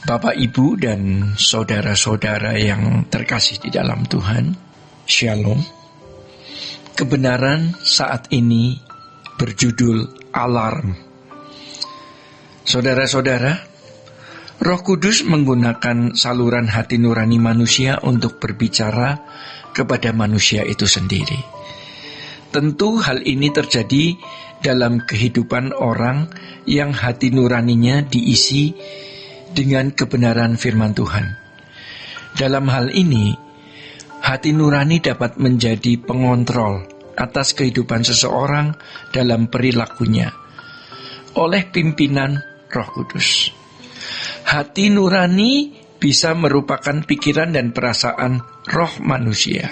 Bapak, Ibu, dan saudara-saudara yang terkasih di dalam Tuhan, Shalom. Kebenaran saat ini berjudul alarm. Saudara-saudara, Roh Kudus menggunakan saluran hati nurani manusia untuk berbicara kepada manusia itu sendiri. Tentu hal ini terjadi dalam kehidupan orang yang hati nuraninya diisi dengan kebenaran firman Tuhan. Dalam hal ini, hati nurani dapat menjadi pengontrol atas kehidupan seseorang dalam perilakunya oleh pimpinan Roh Kudus. Hati nurani bisa merupakan pikiran dan perasaan roh manusia.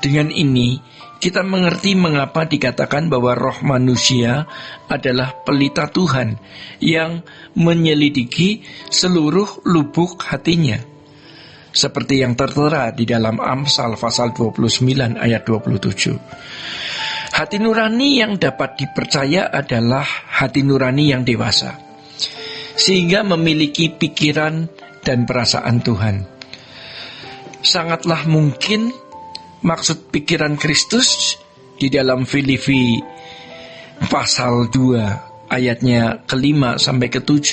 Dengan ini, kita mengerti mengapa dikatakan bahwa roh manusia adalah pelita Tuhan yang menyelidiki seluruh lubuk hatinya. Seperti yang tertera di dalam Amsal pasal 29 ayat 27. Hati nurani yang dapat dipercaya adalah hati nurani yang dewasa, sehingga memiliki pikiran dan perasaan Tuhan. Sangatlah mungkin maksud pikiran Kristus di dalam Filipi pasal 2 ayatnya ke-5 sampai ke-7,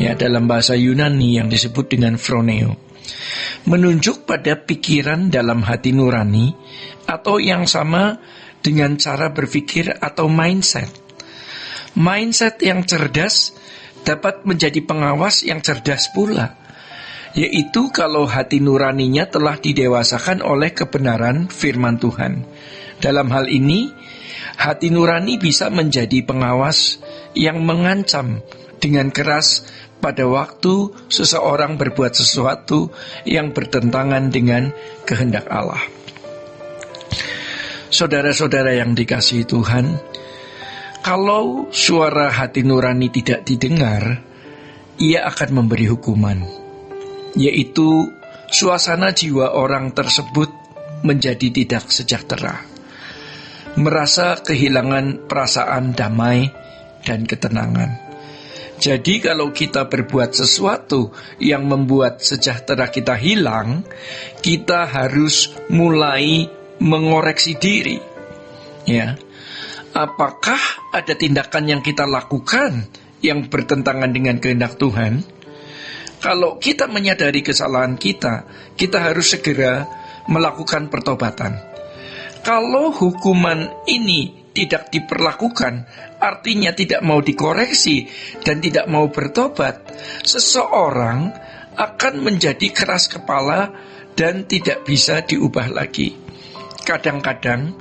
ya, dalam bahasa Yunani yang disebut dengan phroneo, menunjuk pada pikiran dalam hati nurani atau yang sama dengan cara berpikir atau mindset. Mindset yang cerdas dapat menjadi pengawas yang cerdas pula, yaitu kalau hati nuraninya telah didewasakan oleh kebenaran firman Tuhan. Dalam hal ini, hati nurani bisa menjadi pengawas yang mengancam dengan keras pada waktu seseorang berbuat sesuatu yang bertentangan dengan kehendak Allah. Saudara-saudara yang dikasihi Tuhan, kalau suara hati nurani tidak didengar, ia akan memberi hukuman, yaitu suasana jiwa orang tersebut menjadi tidak sejahtera, merasa kehilangan perasaan damai dan ketenangan. Jadi kalau kita berbuat sesuatu yang membuat sejahtera kita hilang, kita harus mulai mengoreksi diri. Ya, apakah ada tindakan yang kita lakukan yang bertentangan dengan kehendak Tuhan? Kalau kita menyadari kesalahan kita, kita harus segera melakukan pertobatan. Kalau hukuman ini tidak diperlakukan, artinya tidak mau dikoreksi dan tidak mau bertobat, seseorang akan menjadi keras kepala dan tidak bisa diubah lagi. Kadang-kadang,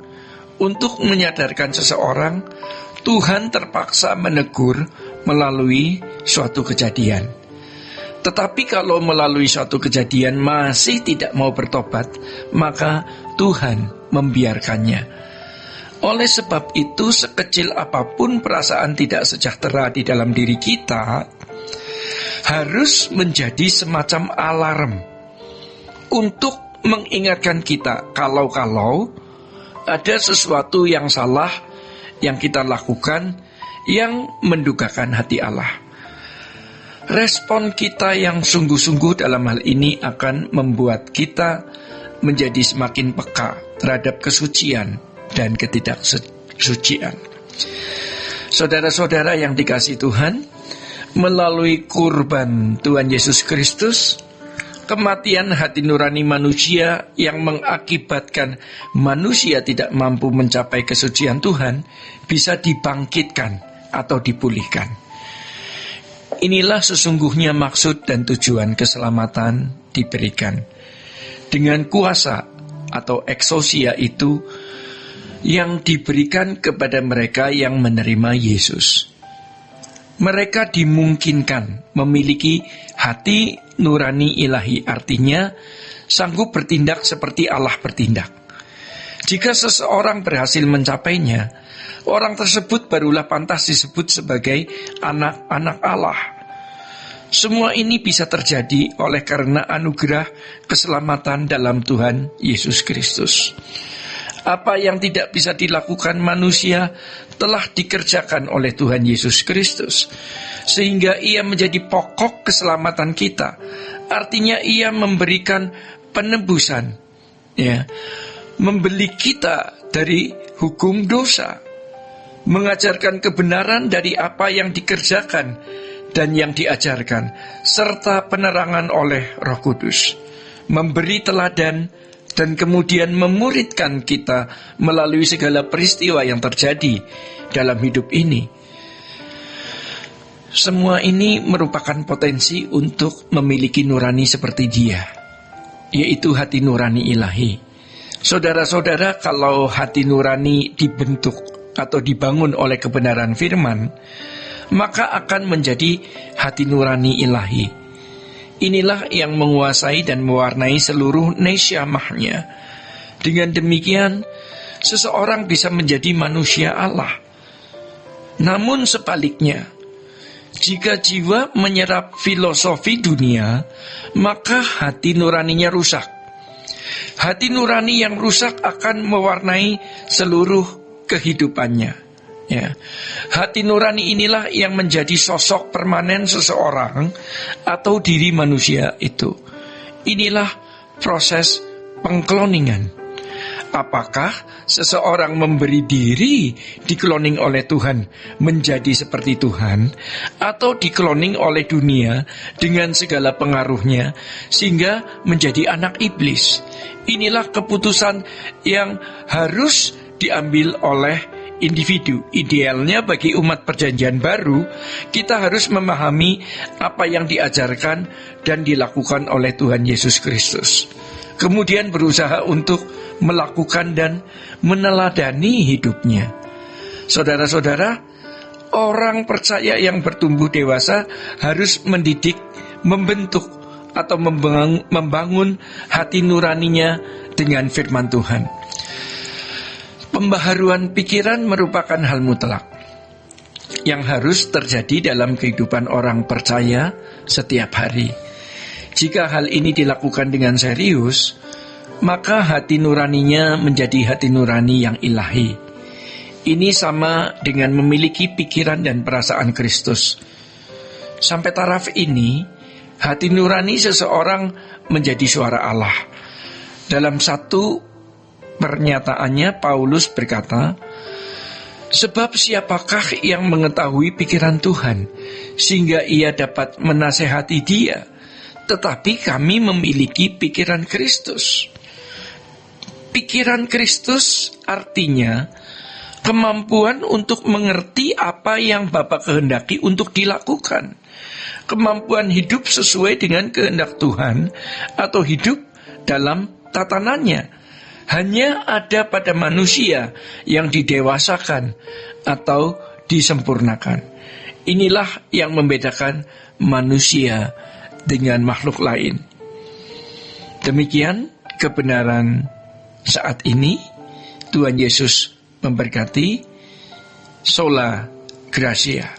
untuk menyadarkan seseorang, Tuhan terpaksa menegur melalui suatu kejadian. Tetapi kalau melalui suatu kejadian masih tidak mau bertobat, maka Tuhan membiarkannya. Oleh sebab itu, sekecil apapun perasaan tidak sejahtera di dalam diri kita, harus menjadi semacam alarm untuk mengingatkan kita kalau ada sesuatu yang salah yang kita lakukan yang mendukakan hati Allah. Respon kita yang sungguh-sungguh dalam hal ini akan membuat kita menjadi semakin peka terhadap kesucian dan ketidaksucian. Saudara-saudara yang dikasihi Tuhan, melalui kurban Tuhan Yesus Kristus, kematian hati nurani manusia yang mengakibatkan manusia tidak mampu mencapai kesucian Tuhan bisa dibangkitkan atau dipulihkan. Inilah sesungguhnya maksud dan tujuan keselamatan diberikan. Dengan kuasa atau eksosia itu yang diberikan kepada mereka yang menerima Yesus. Mereka dimungkinkan memiliki hati nurani ilahi, artinya sanggup bertindak seperti Allah bertindak. Jika seseorang berhasil mencapainya, orang tersebut barulah pantas disebut sebagai anak-anak Allah. Semua ini bisa terjadi oleh karena anugerah keselamatan dalam Tuhan Yesus Kristus. Apa yang tidak bisa dilakukan manusia telah dikerjakan oleh Tuhan Yesus Kristus, sehingga Ia menjadi pokok keselamatan kita. Artinya Ia memberikan penebusan, ya, membeli kita dari hukum dosa, mengajarkan kebenaran dari apa yang dikerjakan dan yang diajarkan, serta penerangan oleh Roh Kudus, memberi teladan dan kemudian memuridkan kita melalui segala peristiwa yang terjadi dalam hidup ini. Semua ini merupakan potensi untuk memiliki nurani seperti Dia, yaitu hati nurani ilahi. Saudara-saudara, kalau hati nurani dibentuk atau dibangun oleh kebenaran firman, maka akan menjadi hati nurani ilahi. Inilah yang menguasai dan mewarnai seluruh nesyamahnya. Dengan demikian, seseorang bisa menjadi manusia Allah. Namun sebaliknya, jika jiwa menyerap filosofi dunia, maka hati nuraninya rusak. Hati nurani yang rusak akan mewarnai seluruh kehidupannya. Ya. Hati nurani inilah yang menjadi sosok permanen seseorang atau diri manusia itu. Inilah proses pengkloningan. Apakah seseorang memberi diri dikloning oleh Tuhan menjadi seperti Tuhan, atau dikloning oleh dunia dengan segala pengaruhnya sehingga menjadi anak iblis? Inilah keputusan yang harus diambil oleh individu. Idealnya bagi umat perjanjian baru, kita harus memahami apa yang diajarkan dan dilakukan oleh Tuhan Yesus Kristus, kemudian berusaha untuk melakukan dan meneladani hidupnya. Saudara-saudara, orang percaya yang bertumbuh dewasa harus mendidik, membentuk atau membangun hati nuraninya dengan firman Tuhan. Pembaharuan pikiran merupakan hal mutlak yang harus terjadi dalam kehidupan orang percaya setiap hari. Jika hal ini dilakukan dengan serius, maka hati nuraninya menjadi hati nurani yang ilahi. Ini sama dengan memiliki pikiran dan perasaan Kristus. Sampai taraf ini, hati nurani seseorang menjadi suara Allah. Dalam satu pernyataannya, Paulus berkata, sebab siapakah yang mengetahui pikiran Tuhan, sehingga ia dapat menasehati Dia? Tetapi kami memiliki pikiran Kristus. Pikiran Kristus artinya kemampuan untuk mengerti apa yang Bapa kehendaki untuk dilakukan. Kemampuan hidup sesuai dengan kehendak Tuhan atau hidup dalam tatanannya hanya ada pada manusia yang didewasakan atau disempurnakan. Inilah yang membedakan manusia dengan makhluk lain. Demikian kebenaran saat ini. Tuhan Yesus memberkati. Sola Gracia.